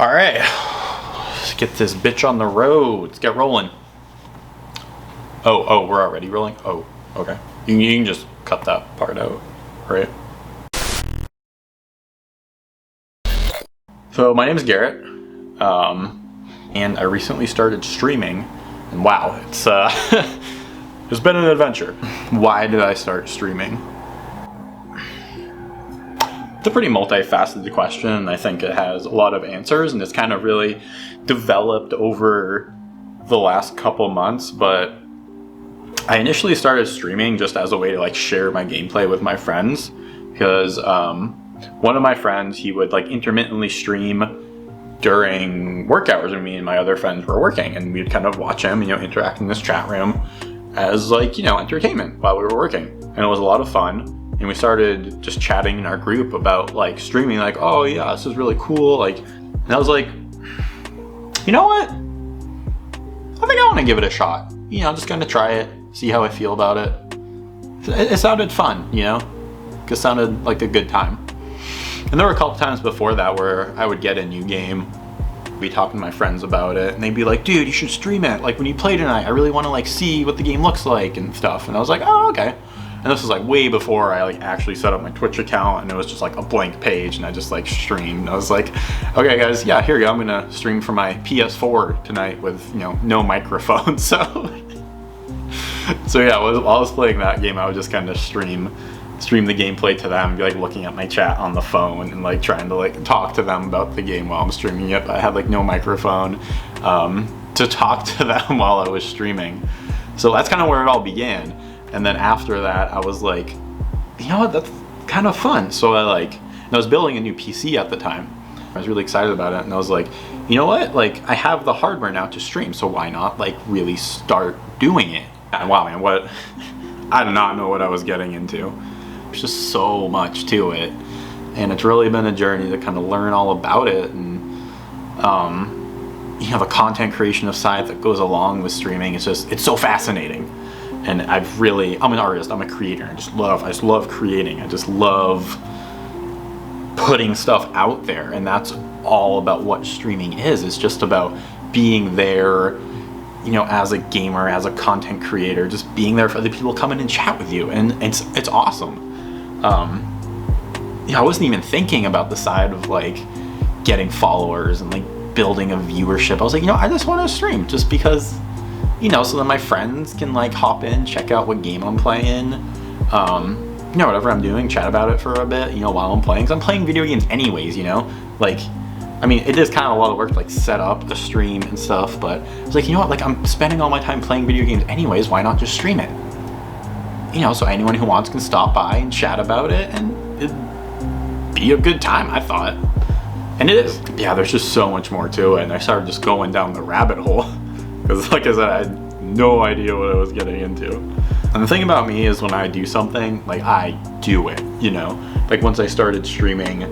All right, let's get this bitch on the road. Let's get rolling. Oh, we're already rolling? Oh, okay. You can just cut that part out, right? So my name is Garrett, and I recently started streaming, and wow, it's it's been an adventure. Why did I start streaming? It's a pretty multifaceted question, and I think it has a lot of answers, and it's kind of really developed over the last couple months. But I initially started streaming just as a way to like share my gameplay with my friends, because one of my friends, he would like intermittently stream during work hours when me and my other friends were working, and we'd kind of watch him, interact in this chat room as like, entertainment while we were working. And it was a lot of fun. And we started just chatting in our group about like streaming, like, oh yeah, this is really cool. Like, and I was like, you know what? I think I want to give it a shot. I'm just going to try it, see how I feel about it. It sounded fun, it sounded like a good time. And there were a couple times before that where I would get a new game, be talking to my friends about it, and they'd be like, dude, you should stream it. Like when you play tonight, I really want to like see what the game looks like and stuff. And I was like, oh, okay. And this was like way before I like actually set up my Twitch account, and it was just like a blank page, and I just like streamed. I was like, okay guys, yeah, here you go. I'm gonna stream from my PS4 tonight with no microphone. So yeah, while I was playing that game, I would just kind of stream the gameplay to them, be like looking at my chat on the phone and like trying to like talk to them about the game while I'm streaming it. But I had like no microphone to talk to them while I was streaming. So that's kind of where it all began. And then after that, I was like, you know what, that's kind of fun. So I was building a new PC at the time. I was really excited about it. And I was like, you know what, like I have the hardware now to stream. So why not like really start doing it? And wow, man, I did not know what I was getting into. There's just so much to it. And it's really been a journey to kind of learn all about it. And, the content creation side that goes along with streaming. It's so fascinating. And I'm an artist, I'm a creator. I just love creating. I just love putting stuff out there. And that's all about what streaming is. It's just about being there, as a gamer, as a content creator, just being there for other people come in and chat with you. And it's awesome. I wasn't even thinking about the side of like getting followers and like building a viewership. I was like, I just want to stream just because, so then my friends can like hop in, check out what game I'm playing, whatever I'm doing, chat about it for a bit, while I'm playing. Because I'm playing video games anyways, like, I mean, it is kind of a lot of work to like set up a stream and stuff, but I was like, like I'm spending all my time playing video games anyways, why not just stream it? So anyone who wants can stop by and chat about it, and it'd be a good time, I thought. And it is. Yeah, there's just so much more to it, and I started just going down the rabbit hole. Because like I said, I had no idea what I was getting into. And the thing about me is when I do something, like I do it, Like once I started streaming,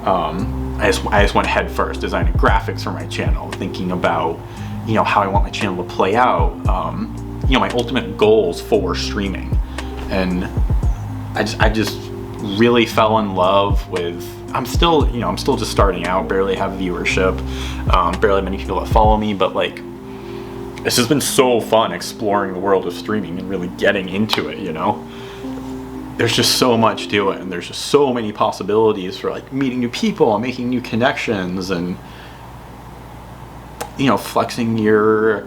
I just went head first, designing graphics for my channel, thinking about, how I want my channel to play out, my ultimate goals for streaming. And I just really fell in love with, I'm still just starting out, barely have viewership, barely many people that follow me, but like, it's just been so fun exploring the world of streaming and really getting into it, There's just so much to it, and there's just so many possibilities for like meeting new people and making new connections and, flexing your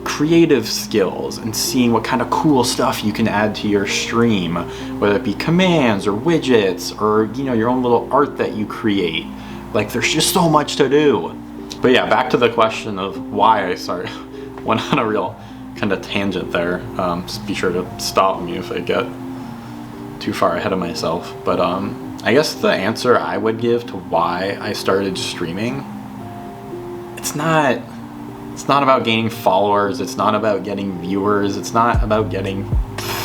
creative skills and seeing what kind of cool stuff you can add to your stream, whether it be commands or widgets or, your own little art that you create. Like there's just so much to do. But yeah, back to the question of why I started. Went on a real kind of tangent there. Just be sure to stop me if I get too far ahead of myself. But I guess the answer I would give to why I started streaming, it's not about gaining followers, it's not about getting viewers, it's not about getting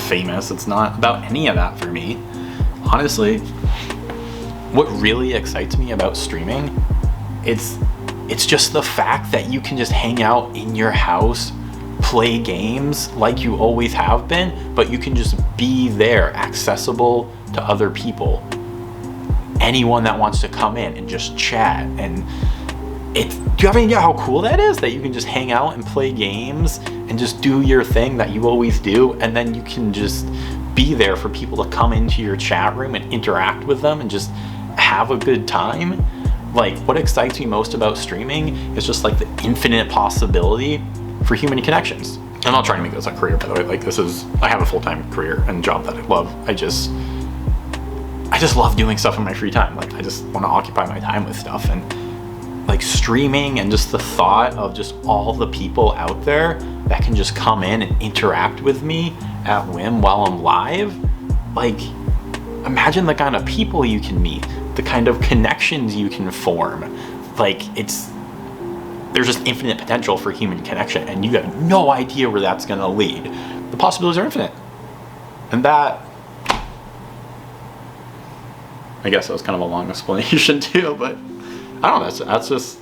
famous, it's not about any of that for me. Honestly, what really excites me about streaming, it's just the fact that you can just hang out in your house, play games like you always have been, but you can just be there, accessible to other people. Anyone that wants to come in and just chat and do you have any idea how cool that is? That you can just hang out and play games and just do your thing that you always do, and then you can just be there for people to come into your chat room and interact with them and just have a good time. Like, what excites me most about streaming is just like the infinite possibility for human connections. I'm not trying to make this a career, by the way. Like, I have a full-time career and job that I love. I just love doing stuff in my free time. Like, I just want to occupy my time with stuff, and like streaming and just the thought of just all the people out there that can just come in and interact with me at whim while I'm live. Like, imagine the kind of people you can meet, the kind of connections you can form. Like, there's just infinite potential for human connection, and you have no idea where that's gonna lead. The possibilities are infinite. And that, I guess that was kind of a long explanation too, but I don't know, that's just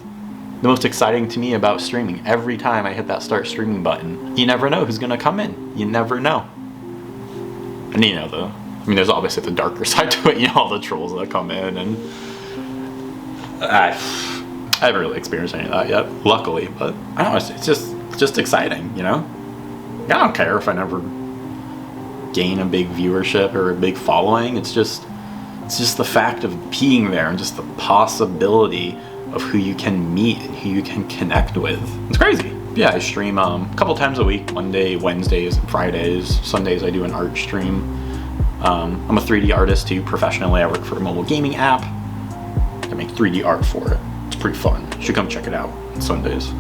the most exciting to me about streaming. Every time I hit that start streaming button, you never know who's gonna come in. You never know. And you know, there's obviously the darker side to it, you know, all the trolls that come in, and I haven't really experienced any of that yet, luckily, but I don't know, it's just exciting, you know? I don't care if I never gain a big viewership or a big following. It's just the fact of being there and just the possibility of who you can meet and who you can connect with. It's crazy. Yeah, I stream a couple times a week, Monday, Wednesdays, and Fridays. Sundays I do an art stream. I'm a 3D artist too, professionally. I work for a mobile gaming app. I make 3D art for it. It's pretty fun. You should come check it out on Sundays.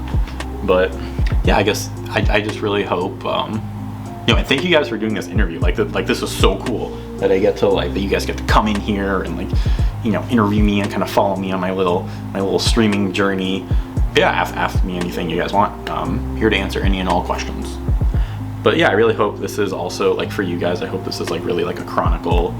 But yeah, I guess I just really hope, and thank you guys for doing this interview. Like this is so cool that I get to, like, that you guys get to come in here and, like, interview me and kind of follow me on my little streaming journey. Yeah, ask me anything you guys want. Here to answer any and all questions. But yeah, I really hope this is also, like, for you guys, I hope this is, like, really, like, a chronicle,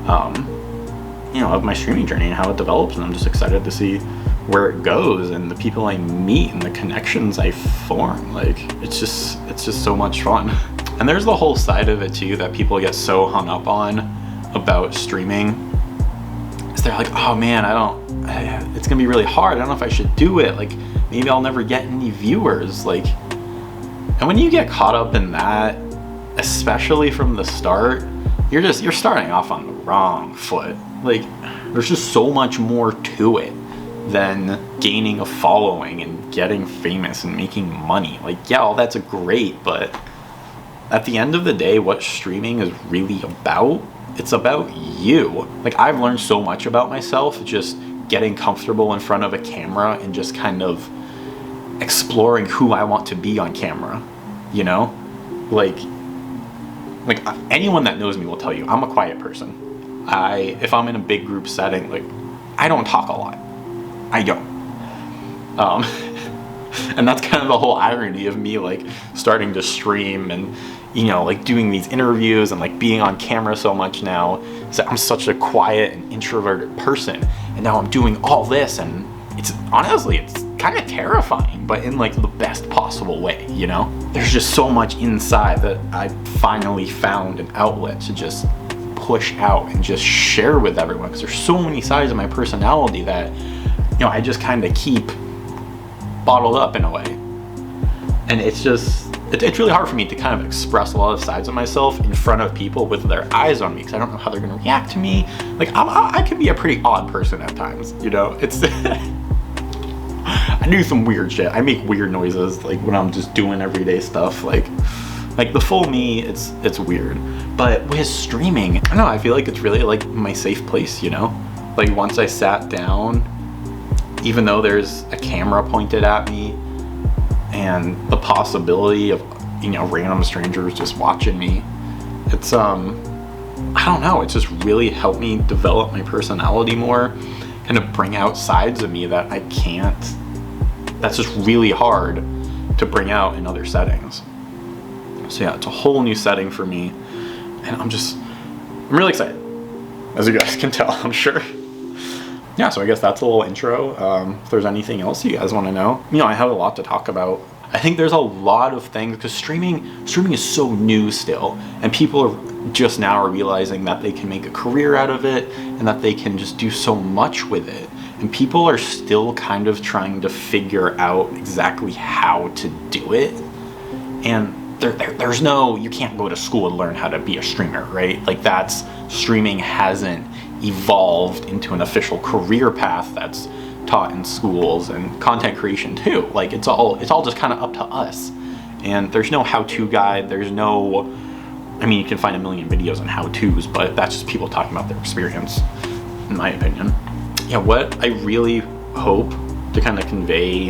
of my streaming journey and how it develops. And I'm just excited to see where it goes and the people I meet and the connections I form. Like, it's just so much fun. And there's the whole side of it too that people get so hung up on about streaming. Is they're like, oh man, it's gonna be really hard. I don't know if I should do it. Like, maybe I'll never get any viewers. Like, and when you get caught up in that, especially from the start, you're starting off on the wrong foot. Like, there's just so much more to it than gaining a following and getting famous and making money. Like, yeah, all that's great, but at the end of the day, what streaming is really about, it's about you. Like, I've learned so much about myself just getting comfortable in front of a camera and just kind of exploring who I want to be on camera, you know? Like anyone that knows me will tell you, I'm a quiet person. If I'm in a big group setting, like, I don't talk a lot. I don't. And that's kind of the whole irony of me, like, starting to stream and, like, doing these interviews and, like, being on camera so much now, is that I'm such a quiet and introverted person, and now I'm doing all this, and it's kind of terrifying, but in, like, the best possible way, you know? There's just so much inside that I finally found an outlet to just push out and just share with everyone, because there's so many sides of my personality that, I just kind of keep bottled up in a way. And it's really hard for me to kind of express a lot of sides of myself in front of people with their eyes on me, because I don't know how they're going to react to me. Like, I can be a pretty odd person at times, it's I do some weird shit. I make weird noises, like, when I'm just doing everyday stuff, like the full me, it's weird. But with streaming, I don't know, I feel like it's really, like, my safe place, like, once I sat down, even though there's a camera pointed at me and the possibility of, random strangers just watching me, it's, I don't know, it's just really helped me develop my personality more, kind of bring out sides of me that that's just really hard to bring out in other settings. So yeah, it's a whole new setting for me, and I'm really excited, as you guys can tell, I'm sure. Yeah, so I guess that's a little intro. If there's anything else you guys want to know, I have a lot to talk about. I think there's a lot of things, because streaming is so new still, and people are realizing that they can make a career out of it and that they can just do so much with it. And people are still kind of trying to figure out exactly how to do it. And there's no, you can't go to school and learn how to be a streamer, right? Like streaming hasn't evolved into an official career path that's taught in schools, and content creation too. Like it's all just kind of up to us. And there's no how-to guide. There's no, I mean, you can find a million videos on how-tos, but that's just people talking about their experience, in my opinion. Yeah, what I really hope to kind of convey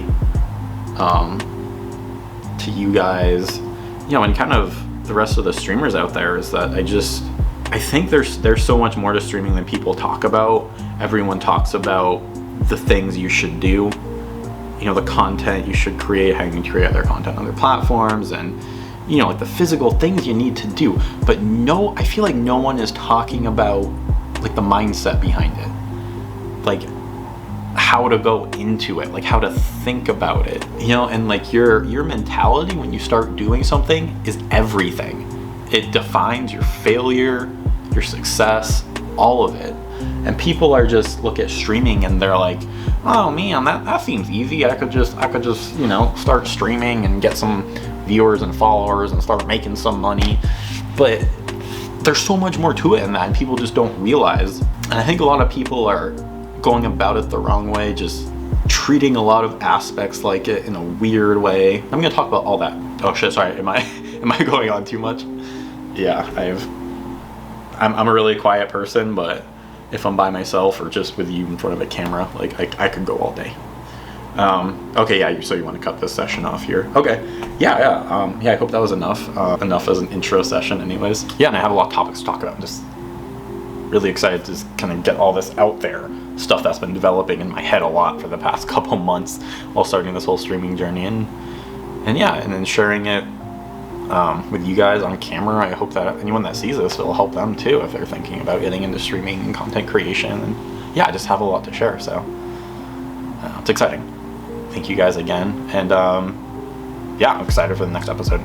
to you guys, and kind of the rest of the streamers out there, is that I think there's so much more to streaming than people talk about. Everyone talks about the things you should do, the content you should create, how you can create other content on other platforms, and like the physical things you need to do. But I feel like no one is talking about like the mindset behind it, like how to go into it, like how to think about it, and like your mentality when you start doing something is everything. It defines your failure, your success, all of it. And people are just look at streaming and they're like, oh man, that seems easy. I could just start streaming and get some viewers and followers and start making some money. But there's so much more to it than that, and people just don't realize. And I think a lot of people are going about it the wrong way, just treating a lot of aspects like it in a weird way. I'm gonna talk about all that. Oh shit, sorry, am I going on too much? Yeah, I'm a really quiet person, but if I'm by myself or just with you in front of a camera, like I could go all day. Okay, yeah, so you want to cut this session off here? Okay, yeah, I hope that was enough as an intro session anyways. Yeah, and I have a lot of topics to talk about. I'm just really excited to just kind of get all this out there, stuff that's been developing in my head a lot for the past couple months while starting this whole streaming journey, and then sharing it with you guys on camera. I hope that anyone that sees this, it'll help them too if they're thinking about getting into streaming and content creation. And yeah, I just have a lot to share, so it's exciting. Thank you guys again, and I'm excited for the next episode.